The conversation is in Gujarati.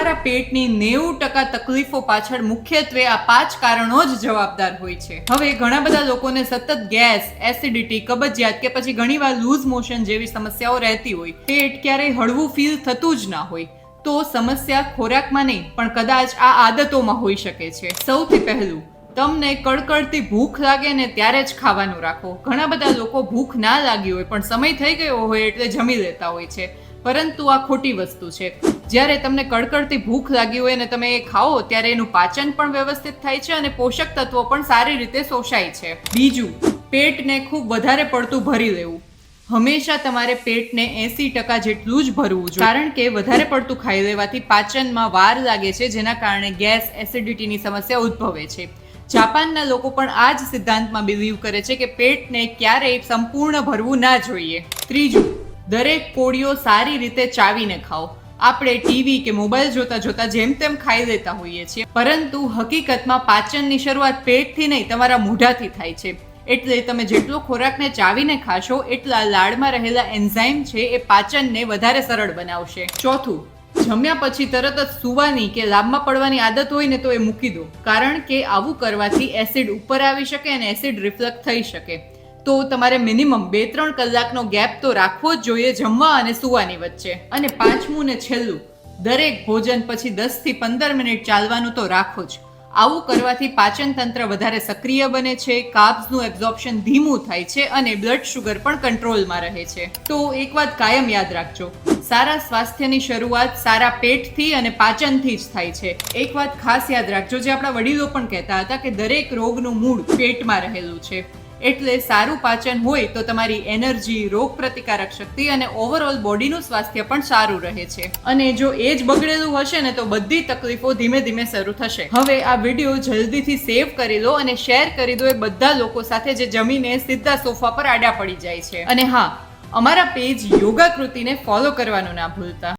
તમારા પેટની 90% તકલીફો પાછળ મુખ્યત્વે આ 5 કારણો જ જવાબદાર હોય છે. હવે ઘણા બધા લોકોને સતત ગેસ, એસિડિટી, કબજિયાત કે પછી ઘણીવાર લૂઝ મોશન જેવી સમસ્યાઓ રહેતી હોય. પેટ ક્યારેય હળવું ફીલ થતું જ ના હોય. તો સમસ્યા ખોરાકમાં નહીં પણ કદાચ આ આદતોમાં હોઈ શકે છે. સૌથી પહેલું, તમને કડકડતી ભૂખ લાગે ને ત્યારે જ ખાવાનું રાખો. ઘણા બધા લોકો ભૂખ ના લાગી હોય પણ સમય થઈ ગયો હોય એટલે જમી લેતા હોય છે, પરંતુ આ ખોટી વસ્તુ છે. જ્યારે તમને કડકડતી ભૂખ લાગી હોય અને તમે એ ખાઓ ત્યારે એનું પાચન પણ વ્યવસ્થિત થાય છે અને પોષક તત્વો પણ સારી રીતે શોષાય છે. બીજું, પેટને ખૂબ વધારે પડતું ભરી લેવું. હંમેશા તમારે પેટને 80% જેટલું જ ભરવું જોઈએ, કારણ કે વધારે પડતું ખાઈ લેવાથી પાચનમાં વાર લાગે છે, જેના કારણે ગેસ, એસિડિટીની સમસ્યા ઉદ્ભવે છે. જાપાનના લોકો પણ આ જ સિદ્ધાંતમાં બિલીવ કરે છે કે પેટને ક્યારેય સંપૂર્ણ ભરવું ના જોઈએ. ત્રીજું, દરેક કોળીઓ સારી રીતે ચાવીને ખાઓ. આપણે ટીવી કે મોબાઈલ જોતા જોતા જેમ તેમ ખાઈ લેતા હોઈએ છીએ, પરંતુ હકીકતમાં પાચનની શરૂઆત પેટથી નહીં તમારા મોઢાથી થાય છે. એટલે તમે જેટલો ખોરાકને ચાવીને ખાશો એટલા લાળમાં રહેલા એન્ઝાઇમ છે એ પાચનને વધારે સરળ બનાવશે. ચોથું, જમ્યા પછી તરત જ સૂવાની કે લાંબા પડવાની આદત હોય ને તો એ મૂકી દો, કારણ કે આવું કરવાથી એસિડ ઉપર આવી શકે અને એસિડ રિફ્લક્સ થઈ શકે. તો તમારે મિનિમમ 2-3 કલાકનો ગેપ તો રાખવો જ જોઈએ જમવા અને સૂવાની વચ્ચે. અને પાંચમું ને છેલ્લું, દરેક ભોજન પછી 10 થી 15 મિનિટ ચાલવાનું તો રાખો જ. આવું કરવાથી પાચન તંત્ર વધારે સક્રિય બને છે, કાર્બ્સનું એબ્ઝોર્પ્શન ધીમું થાય છે અને બ્લડ શુગર પણ કંટ્રોલમાં રહે છે. તો એક વાત કાયમ યાદ રાખજો, સારા સ્વાસ્થ્યની શરૂઆત સારા પેટથી અને પાચનથી જ થાય છે. એક વાત ખાસ યાદ રાખજો, જે આપણા વડીલો પણ કહેતા હતા કે દરેક રોગનું મૂળ પેટમાં રહેલું છે. એટલે સારું પાચન હોય તો તમારી એનર્જી, રોગ પ્રતિકારક શક્તિ અને ઓવરઓલ બોડીનું સ્વાસ્થ્ય પણ સારું રહે છે. અને જો એ જ બગડેલું હશે ને તો બધી તકલીફો ધીમે ધીમે શરૂ થશે. હવે આ વિડીયો જલ્દીથી સેવ કરી લો અને શેર કરી દો એ બધા લોકો સાથે જે જમીને સીધા સોફા પર આડા પડી જાય છે. અને હા, અમારા પેજ યોગા કૃતિને ફોલો કરવાનું ના ભૂલતા.